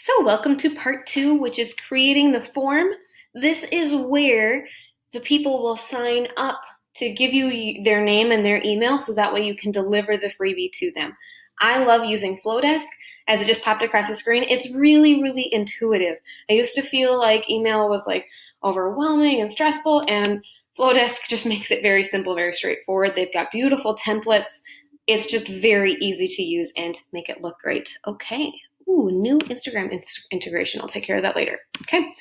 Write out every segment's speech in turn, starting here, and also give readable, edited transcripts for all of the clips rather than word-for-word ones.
So welcome to part 2, which is creating the form. This is where the people will sign up to give you their name and their email so that way you can deliver the freebie to them. I love using Flodesk as it just popped across the screen. It's really, really intuitive. I used to feel like email was like overwhelming and stressful, and Flodesk just makes it very simple, very straightforward. They've got beautiful templates. It's just very easy to use and make it look great. Okay. Ooh, new Instagram integration. I'll take care of that later. Okay.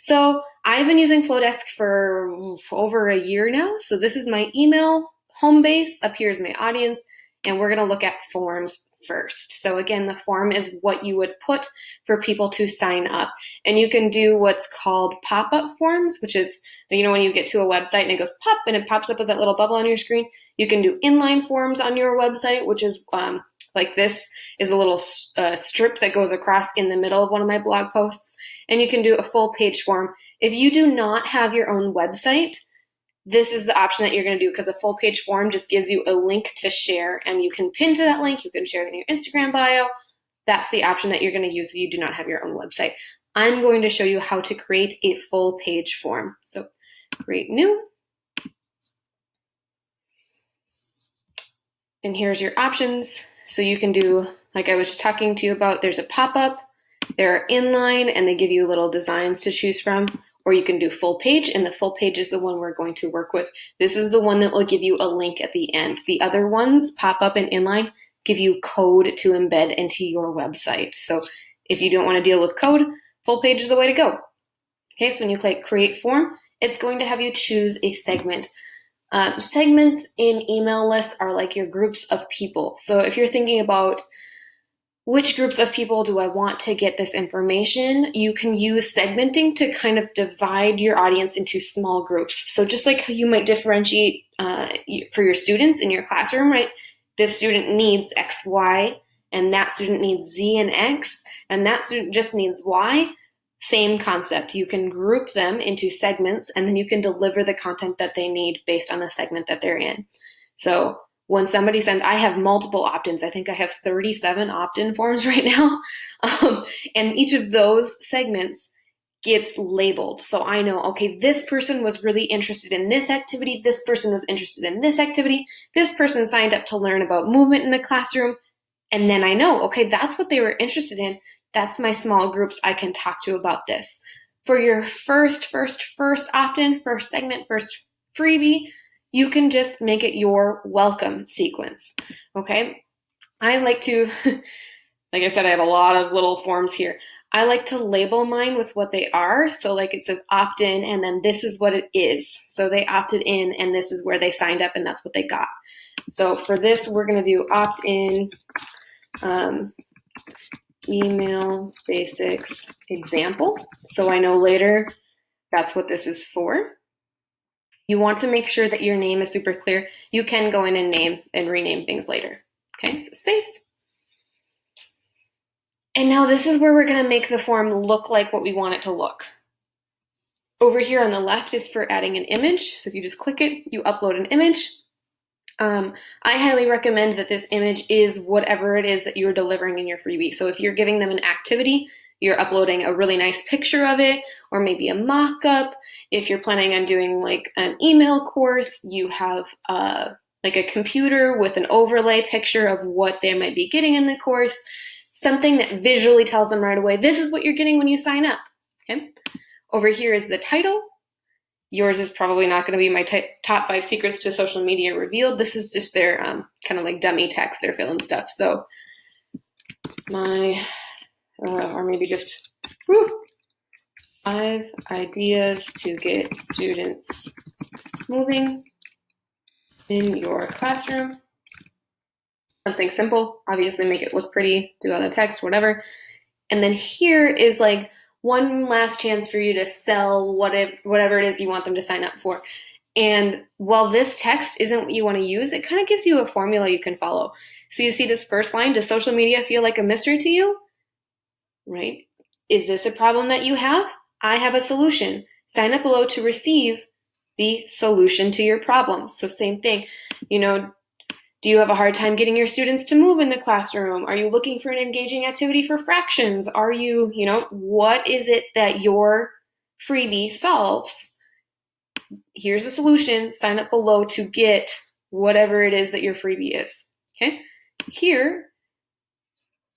So I've been using Flodesk for over a year now. So this is my email home base. Up here is my audience. And we're going to look at forms first. So again, the form is what you would put for people to sign up. And you can do what's called pop-up forms, which is, when you get to a website and it goes pop and it pops up with that little bubble on your screen. You can do inline forms on your website, which is like this is a little strip that goes across in the middle of one of my blog posts. And you can do a full page form. If you do not have your own website, this is the option that you're going to do, because a full page form just gives you a link to share, and you can pin to that link. You can share it in your Instagram bio. That's the option that you're going to use if you do not have your own website. I'm going to show you how to create a full page form. So create new. And here's your options. So you can do, like I was just talking to you about, there's a pop-up, there are inline, and they give you little designs to choose from. Or you can do full page, and the full page is the one we're going to work with. This is the one that will give you a link at the end. The other ones, pop-up and inline, give you code to embed into your website. So if you don't want to deal with code, full page is the way to go. Okay, so when you click create form, it's going to have you choose a segment. Segments in email lists are like your groups of people. So if you're thinking about which groups of people do I want to get this information, you can use segmenting to kind of divide your audience into small groups. So just like how you might differentiate for your students in your classroom, right? This student needs X, Y, and that student needs Z and X, and that student just needs Y. Same concept. You can group them into segments, and then you can deliver the content that they need based on the segment that they're in. So when somebody sends, I have multiple opt-ins. I think I have 37 opt-in forms right now. And each of those segments gets labeled. So I know, okay, this person was really interested in this activity. This person was interested in this activity. This person signed up to learn about movement in the classroom. And then I know, okay, that's what they were interested in. That's my small groups I can talk to about this. For your first opt-in, first segment, first freebie, you can just make it your welcome sequence, okay? I like to, like I said, I have a lot of little forms here. I like to label mine with what they are. So like it says opt-in, and then this is what it is. So they opted in, and this is where they signed up, and that's what they got. So for this, we're gonna do opt-in email basics example. So I know later that's what this is for. You want to make sure that your name is super clear. You can go in and name and rename things later. Okay, so save. And now this is where we're going to make the form look like what we want it to look. Over here on the left is for adding an image. So if you just click it, you upload an image. I highly recommend that this image is whatever it is that you're delivering in your freebie. So if you're giving them an activity, you're uploading a really nice picture of it, or maybe a mock-up. If you're planning on doing like an email course, you have like a computer with an overlay picture of what they might be getting in the course, something that visually tells them right away, this is what you're getting when you sign up. Okay. Over here is the title. Yours is probably not going to be my top 5 secrets to social media revealed. This is just their kind of like dummy text. They're filling stuff. So or maybe just 5 ideas to get students moving in your classroom. Something simple, obviously make it look pretty, do all the text, whatever. And then here is like one last chance for you to sell whatever it is you want them to sign up for. And while this text isn't what you want to use, it kind of gives you a formula you can follow. So you see this first line, does social media feel like a mystery to you? Right? Is this a problem that you have? I have a solution. Sign up below to receive the solution to your problem. So same thing, Do you have a hard time getting your students to move in the classroom? Are you looking for an engaging activity for fractions? Are you, what is it that your freebie solves? Here's a solution. Sign up below to get whatever it is that your freebie is. Okay. Here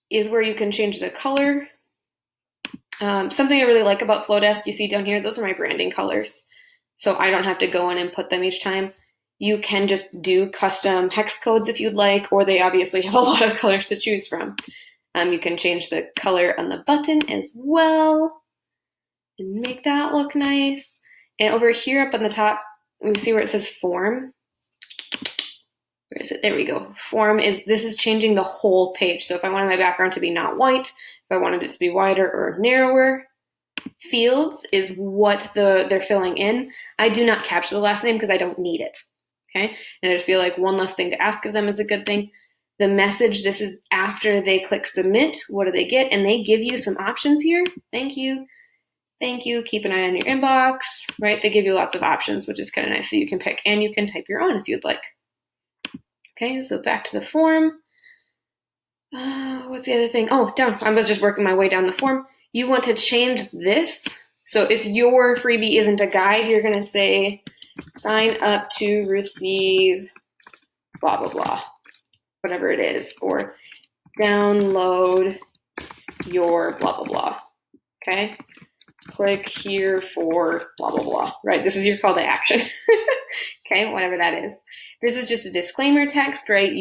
is where you can change the color. Something I really like about Flodesk, you see down here, those are my branding colors. So I don't have to go in and put them each time. You can just do custom hex codes if you'd like, or they obviously have a lot of colors to choose from. You can change the color on the button as well and make that look nice. And over here up on the top, you see where it says form. Where is it? There we go. Form this is changing the whole page. So if I wanted my background to be not white, if I wanted it to be wider or narrower, fields is what they're filling in. I do not capture the last name because I don't need it. Okay. And I just feel like one less thing to ask of them is a good thing. The message, this is after they click submit. What do they get? And they give you some options here. Thank you. Thank you. Keep an eye on your inbox, right? They give you lots of options, which is kind of nice. So you can pick and you can type your own if you'd like. Okay, so back to the form. What's the other thing? Oh, down. I was just working my way down the form. You want to change this. So if your freebie isn't a guide, you're going to say, sign up to receive blah, blah, blah, whatever it is, or download your blah, blah, blah. Okay? Click here for blah, blah, blah, right? This is your call to action. Okay, whatever that is. This is just a disclaimer text, right?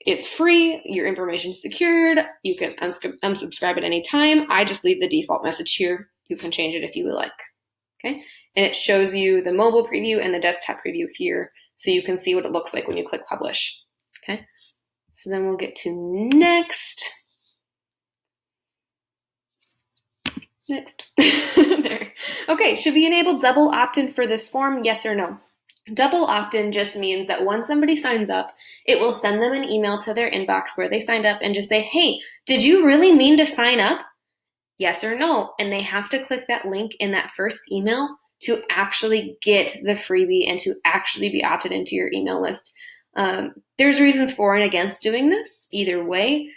It's free, your information is secured, you can unsubscribe at any time. I just leave the default message here. You can change it if you would like. Okay, and it shows you the mobile preview and the desktop preview here, so you can see what it looks like when you click publish. Okay, so then we'll get to next. There. Okay, should we enable double opt-in for this form? Yes or no? Double opt-in just means that once somebody signs up, it will send them an email to their inbox where they signed up and just say, hey, did you really mean to sign up? Yes or no? And they have to click that link in that first email to actually get the freebie and to actually be opted into your email list. There's reasons for and against doing this either way.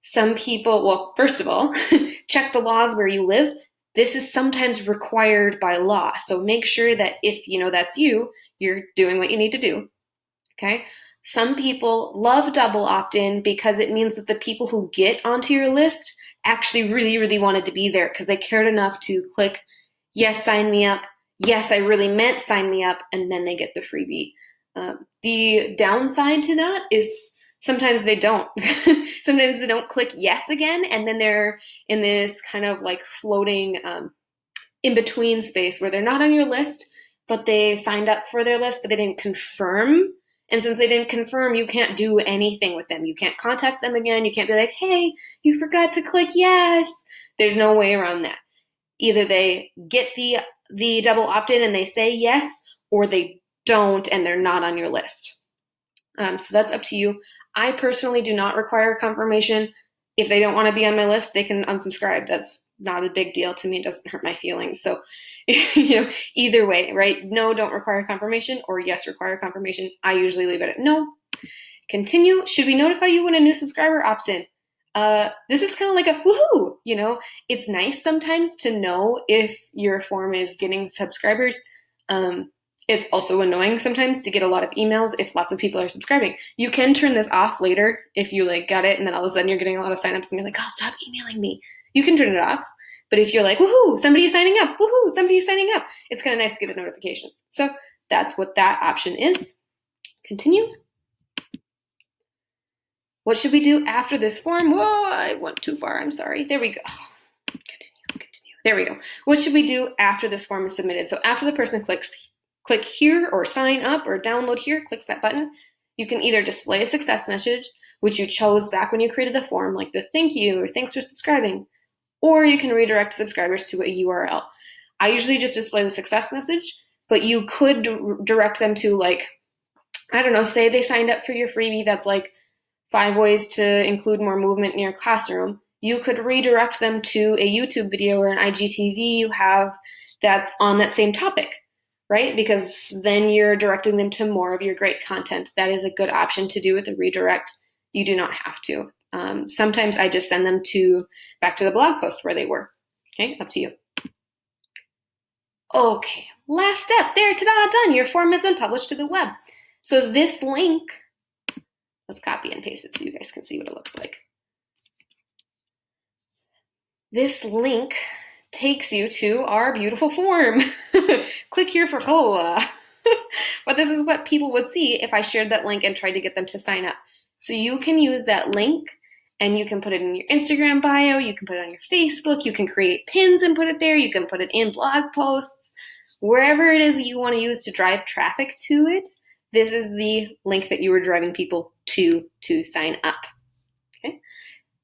Some people, well, first of all, check the laws where you live. This is sometimes required by law. So make sure that if that's you're doing what you need to do. Okay. Some people love double opt-in because it means that the people who get onto your list actually really, really wanted to be there because they cared enough to click, yes, sign me up. Yes, I really meant sign me up. And then they get the freebie. The downside to that is sometimes they don't. Sometimes they don't click yes again. And then they're in this kind of like floating in-between space where they're not on your list, but they signed up for their list, but they didn't confirm. And since they didn't confirm, you can't do anything with them. You can't contact them again. You can't be like, hey, you forgot to click yes. There's no way around that. Either they get the double opt-in and they say yes, or they don't and they're not on your list. So that's up to you. I personally do not require confirmation. If they don't want to be on my list, they can unsubscribe. That's not a big deal to me. It doesn't hurt my feelings. So, either way, right? No, don't require confirmation, or yes, require confirmation. I usually leave it at no. Continue. Should we notify you when a new subscriber opts in? This is kind of like a woohoo, It's nice sometimes to know if your form is getting subscribers. It's also annoying sometimes to get a lot of emails if lots of people are subscribing. You can turn this off later if you got it and then all of a sudden you're getting a lot of signups and you're like, oh, stop emailing me. You can turn it off. But if you're like, woohoo, somebody's signing up, woohoo, somebody's signing up, it's kind of nice to get the notifications. So that's what that option is. Continue. What should we do after this form? Whoa, I went too far. I'm sorry. There we go. Continue. There we go. What should we do after this form is submitted? So after the person click here or sign up or download here, clicks that button, you can either display a success message, which you chose back when you created the form, like the thank you or thanks for subscribing, or you can redirect subscribers to a URL. I usually just display the success message, but you could direct them to say they signed up for your freebie that's 5 ways to include more movement in your classroom. You could redirect them to a YouTube video or an IGTV you have that's on that same topic. right? Because then you're directing them to more of your great content. That is a good option to do with a redirect. You do not have to. Sometimes I just send them back to the blog post where they were. Okay, up to you. Okay, last step. There, ta-da, done. Your form has been published to the web. So this link, let's copy and paste it so you guys can see what it looks like. This link takes you to our beautiful form. Click here for COA. But this is what people would see if I shared that link and tried to get them to sign up. So you can use that link and you can put it in your Instagram bio, you can put it on your Facebook, you can create pins and put it there, you can put it in blog posts, wherever it is that you want to use to drive traffic to it. This is the link that you were driving people to sign up. Okay.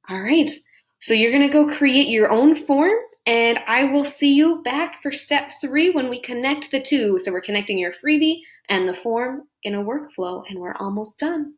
All right. So you're going to go create your own form, and I will see you back for step 3 when we connect the two. So we're connecting your freebie and the form in a workflow, and we're almost done.